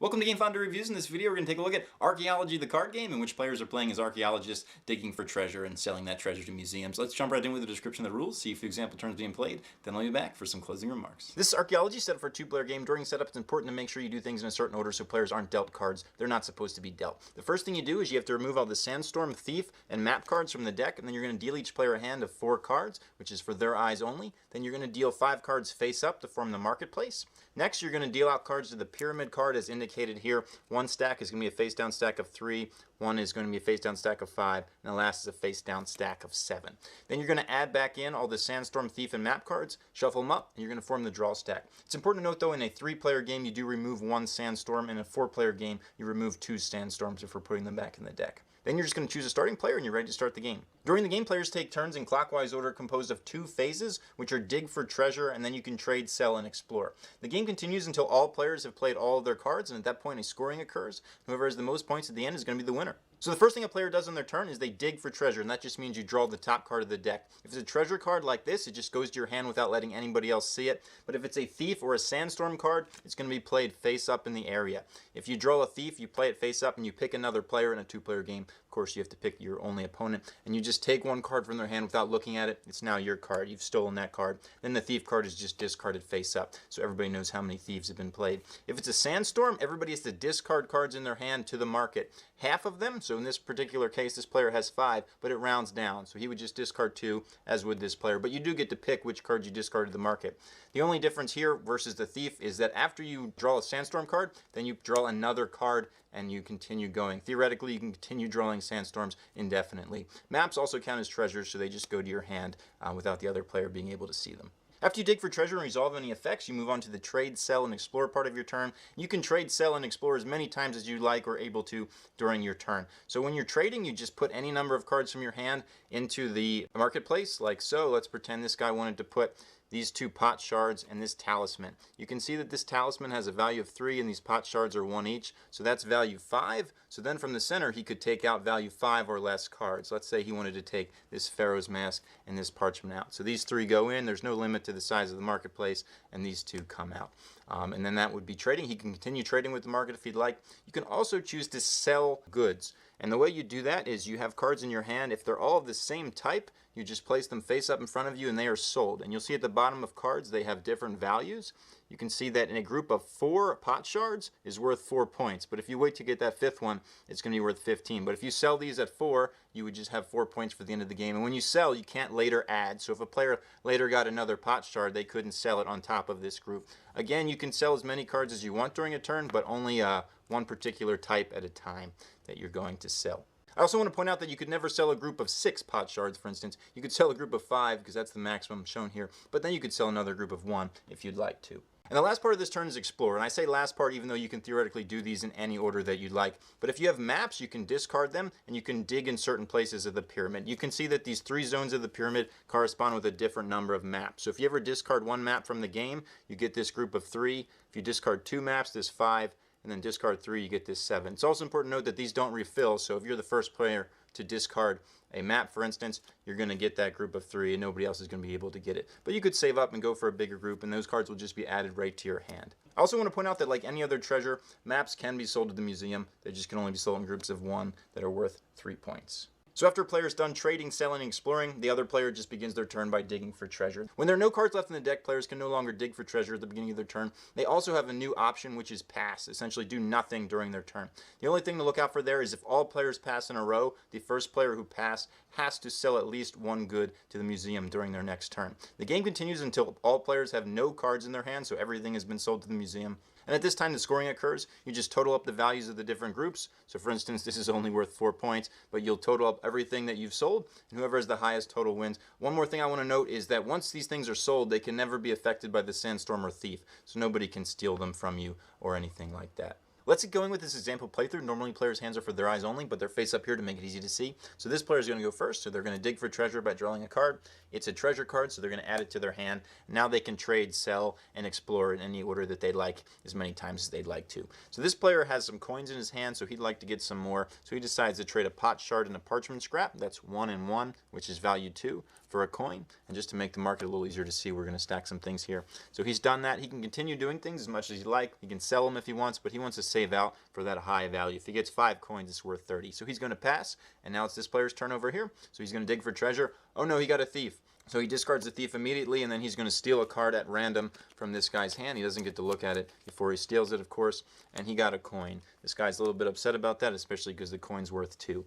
Welcome to Game Fondue Reviews. In this video, we're going to take a look at Archaeology, the card game, in which players are playing as archaeologists, digging for treasure and selling that treasure to museums. Let's jump right in with a description of the rules, see if the example turns being played, then I'll be back for some closing remarks. This is Archaeology, set up for a two-player game. During setup, it's important to make sure you do things in a certain order so players aren't dealt cards they're not supposed to be dealt. The first thing you do is you have to remove all the Sandstorm, Thief, and Map cards from the deck, and then you're going to deal each player a hand of 4 cards, which is for their eyes only. Then you're going to deal 5 cards face up to form the marketplace. Next, you're going to deal out cards to the pyramid card as indicated here. One stack is going to be a face down stack of 3, one is going to be a face down stack of 5, and the last is a face down stack of 7. Then you're going to add back in all the Sandstorm, Thief, and Map cards, shuffle them up, and you're going to form the draw stack. It's important to note though, in a 3-player game you do remove 1 Sandstorm, in a 4-player game you remove 2 Sandstorms before putting them back in the deck. Then you're just going to choose a starting player and you're ready to start the game. During the game, players take turns in clockwise order composed of 2 phases, which are dig for treasure, and then you can trade, sell, and explore. The game continues until all players have played all of their cards, and at that point a scoring occurs. Whoever has the most points at the end is going to be the winner. So the first thing a player does on their turn is they dig for treasure, and that just means you draw the top card of the deck. If it's a treasure card like this, it just goes to your hand without letting anybody else see it. But if it's a Thief or a Sandstorm card, it's going to be played face up in the area. If you draw a Thief, you play it face up and you pick another player in a 2-player game. Of course, you have to pick your only opponent, and you just take 1 card from their hand without looking at it. It's now your card. You've stolen that card. Then the Thief card is just discarded face up, so everybody knows how many Thieves have been played. If it's a Sandstorm, everybody has to discard cards in their hand to the market. Half of them, so in this particular case, this player has 5, but it rounds down, so he would just discard 2, as would this player. But you do get to pick which cards you discard to the market. The only difference here versus the Thief is that after you draw a Sandstorm card, then you draw another card and you continue going. Theoretically, you can continue drawing Sandstorms indefinitely. Maps also count as treasures, so they just go to your hand without the other player being able to see them. After you dig for treasure and resolve any effects, you move on to the trade, sell, and explore part of your turn. You can trade, sell, and explore as many times as you like or able to during your turn. So when you're trading, you just put any number of cards from your hand into the marketplace, like so. Let's pretend this guy wanted to put these 2 pot shards and this talisman. You can see that this talisman has a value of 3 and these pot shards are 1 each, so that's value 5. So then from the center he could take out value 5 or less cards. Let's say he wanted to take this Pharaoh's Mask and this parchment out. So these 3 go in, there's no limit to the size of the marketplace, and these 2 come out. And then that would be trading. He can continue trading with the market if he'd like. You can also choose to sell goods. And the way you do that is you have cards in your hand. If they're all of the same type, you just place them face up in front of you and they are sold. And you'll see at the bottom of cards they have different values. You can see that in a group of 4 pot shards is worth 4 points. But if you wait to get that 5th one, it's going to be worth 15. But if you sell these at 4, you would just have 4 points for the end of the game. And when you sell, you can't later add. So if a player later got another pot shard, they couldn't sell it on top of this group. Again, you can sell as many cards as you want during a turn, but only one particular type at a time that you're going to sell. I also want to point out that you could never sell a group of 6 pot shards, for instance. You could sell a group of 5 because that's the maximum shown here, but then you could sell another group of 1 if you'd like to. And the last part of this turn is explore, and I say last part even though you can theoretically do these in any order that you'd like. But if you have maps, you can discard them and you can dig in certain places of the pyramid. You can see that these 3 zones of the pyramid correspond with a different number of maps. So if you ever discard 1 map from the game, you get this group of 3. If you discard 2 maps, this 5. And then discard 3, you get this 7. It's also important to note that these don't refill, so if you're the first player to discard a map, for instance, you're going to get that group of 3 and nobody else is going to be able to get it. But you could save up and go for a bigger group, and those cards will just be added right to your hand. I also want to point out that like any other treasure, maps can be sold to the museum. They just can only be sold in groups of 1 that are worth 3 points. So after a player is done trading, selling, and exploring, the other player just begins their turn by digging for treasure. When there are no cards left in the deck, players can no longer dig for treasure at the beginning of their turn. They also have a new option, which is pass, essentially do nothing during their turn. The only thing to look out for there is if all players pass in a row, the first player who passed has to sell at least 1 good to the museum during their next turn. The game continues until all players have no cards in their hand, so everything has been sold to the museum. And at this time the scoring occurs. You just total up the values of the different groups. So for instance, this is only worth 4 points, but you'll total up everything that you've sold, and whoever has the highest total wins. One more thing I want to note is that once these things are sold, they can never be affected by the Sandstorm or Thief, so nobody can steal them from you or anything like that. Let's get going with this example playthrough. Normally players' hands are for their eyes only, but they're face up here to make it easy to see. So this player is going to go first, so they're going to dig for treasure by drawing a card. It's a treasure card, so they're going to add it to their hand. Now they can trade, sell, and explore in any order that they'd like, as many times as they'd like to. So this player has some coins in his hand, so he'd like to get some more. So he decides to trade a pot shard and a parchment scrap. That's 1 and 1, which is value 2, for a coin. And just to make the market a little easier to see, we're going to stack some things here. So he's done that. He can continue doing things as much as he like. He can sell them if he wants, but he wants to save out for that high value. If he gets 5 coins, it's worth 30. So he's going to pass, and now it's this player's turn over here. So he's going to dig for treasure. Oh no, he got a thief. So he discards the thief immediately, and then he's going to steal a card at random from this guy's hand. He doesn't get to look at it before he steals it, of course, and he got a coin. This guy's a little bit upset about that, especially because the coin's worth 2.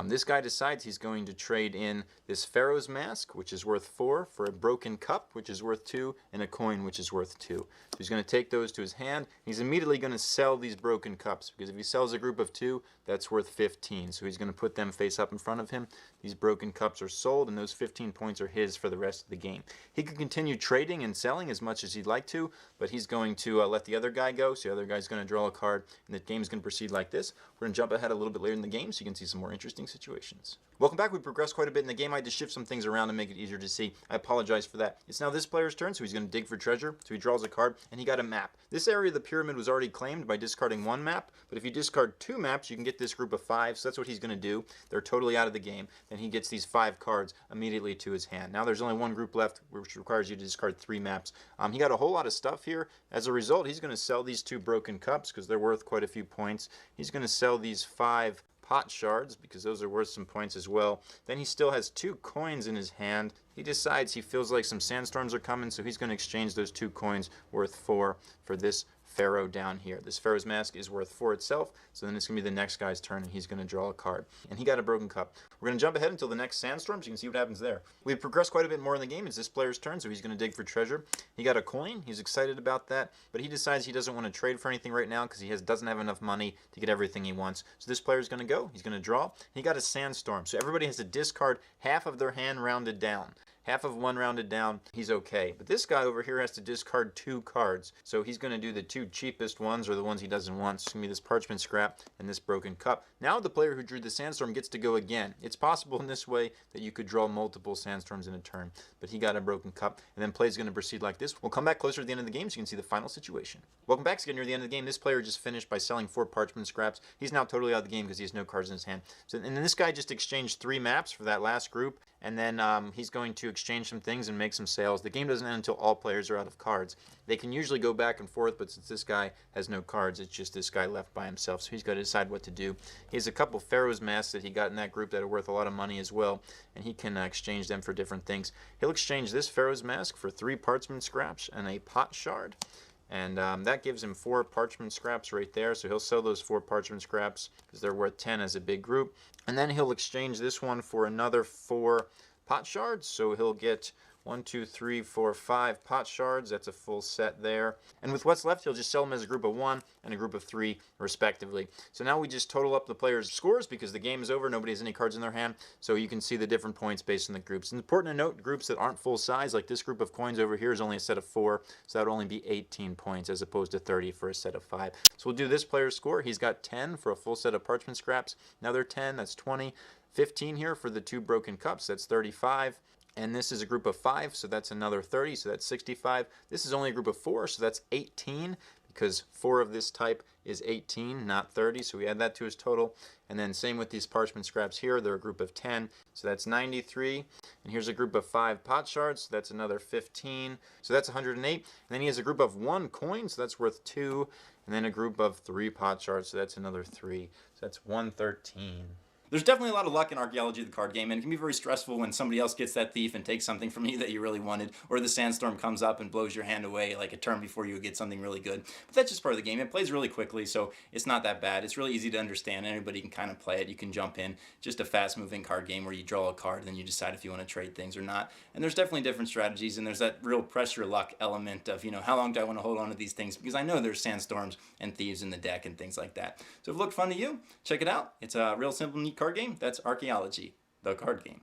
This guy decides he's going to trade in this Pharaoh's Mask, which is worth 4, for a broken cup, which is worth 2, and a coin, which is worth 2. So he's going to take those to his hand. He's immediately going to sell these broken cups, because if he sells a group of 2, that's worth 15. So he's going to put them face up in front of him. These broken cups are sold, and those 15 points are his for the rest of the game. He could continue trading and selling as much as he'd like to, but he's going to let the other guy go. So the other guy's going to draw a card, and the game's going to proceed like this. We're going to jump ahead a little bit later in the game so you can see some more interesting situations. Welcome back. We progressed quite a bit in the game. I had to shift some things around to make it easier to see. I apologize for that. It's now this player's turn, so he's going to dig for treasure. So he draws a card, and he got a map. This area of the pyramid was already claimed by discarding 1 map, but if you discard 2 maps, you can get this group of 5, so that's what he's going to do. They're totally out of the game. Then he gets these 5 cards immediately to his hand. Now there's only 1 group left, which requires you to discard 3 maps. He got a whole lot of stuff here. As a result, he's going to sell these 2 broken cups because they're worth quite a few points. He's going to sell these 5 pot shards because those are worth some points as well. Then he still has 2 coins in his hand. He decides he feels like some sandstorms are coming, so he's going to exchange those 2 coins worth 4 for this Pharaoh down here. This Pharaoh's Mask is worth 4 itself, so then it's going to be the next guy's turn, and he's going to draw a card. And he got a broken cup. We're going to jump ahead until the next sandstorm, so you can see what happens there. We've progressed quite a bit more in the game. It's this player's turn, so he's going to dig for treasure. He got a coin. He's excited about that, but he decides he doesn't want to trade for anything right now because he doesn't have enough money to get everything he wants. So this player's going to go. He's going to draw. He got a sandstorm, so everybody has to discard half of their hand rounded down. Half of 1 rounded down, he's okay. But this guy over here has to discard 2 cards. So he's going to do the 2 cheapest ones, or the ones he doesn't want. It's going to be this parchment scrap and this broken cup. Now the player who drew the sandstorm gets to go again. It's possible in this way that you could draw multiple sandstorms in a turn. But he got a broken cup, and then play is going to proceed like this. We'll come back closer to the end of the game so you can see the final situation. Welcome back. It's getting near the end of the game. This player just finished by selling 4 parchment scraps. He's now totally out of the game because he has no cards in his hand. So, and then this guy just exchanged 3 maps for that last group. And then he's going to exchange some things and make some sales. The game doesn't end until all players are out of cards. They can usually go back and forth, but since this guy has no cards, it's just this guy left by himself. So he's got to decide what to do. He has a couple Pharaoh's Masks that he got in that group that are worth a lot of money as well, and he can exchange them for different things. He'll exchange this Pharaoh's Mask for 3 parchment scraps and a pot shard. And that gives him 4 parchment scraps right there. So he'll sell those 4 parchment scraps because they're worth 10 as a big group. And then he'll exchange this one for another 4 pot shards. So he'll get 1, 2, 3, 4, 5 pot shards. That's a full set there. And with what's left, he'll just sell them as a group of 1 and a group of 3, respectively. So now we just total up the players' scores because the game is over. Nobody has any cards in their hand. So you can see the different points based on the groups. It's important to note groups that aren't full size, like this group of coins over here is only a set of 4. So that would only be 18 points as opposed to 30 for a set of 5. So we'll do this player's score. He's got 10 for a full set of parchment scraps. Another 10, that's 20. 15 here for the 2 broken cups, that's 35. And this is a group of 5, so that's another 30, so that's 65. This is only a group of 4, so that's 18, because 4 of this type is 18, not 30, so we add that to his total. And then same with these parchment scraps here, they're a group of 10, so that's 93. And here's a group of 5 pot shards, so that's another 15, so that's 108. And then he has a group of 1 coin, so that's worth 2. And then a group of 3 pot shards, so that's another 3, so that's 113. There's definitely a lot of luck in Archaeology, the card game, and it can be very stressful when somebody else gets that thief and takes something from you that you really wanted, or the sandstorm comes up and blows your hand away like a turn before you get something really good. But that's just part of the game. It plays really quickly, so it's not that bad. It's really easy to understand. Anybody can kind of play it. You can jump in. Just a fast-moving card game where you draw a card and then you decide if you want to trade things or not. And there's definitely different strategies, and there's that real pressure luck element of, how long do I want to hold on to these things? Because I know there's sandstorms and thieves in the deck and things like that. So if it looked fun to you, check it out. It's a real simple, neat card game. That's Archaeology, the card game.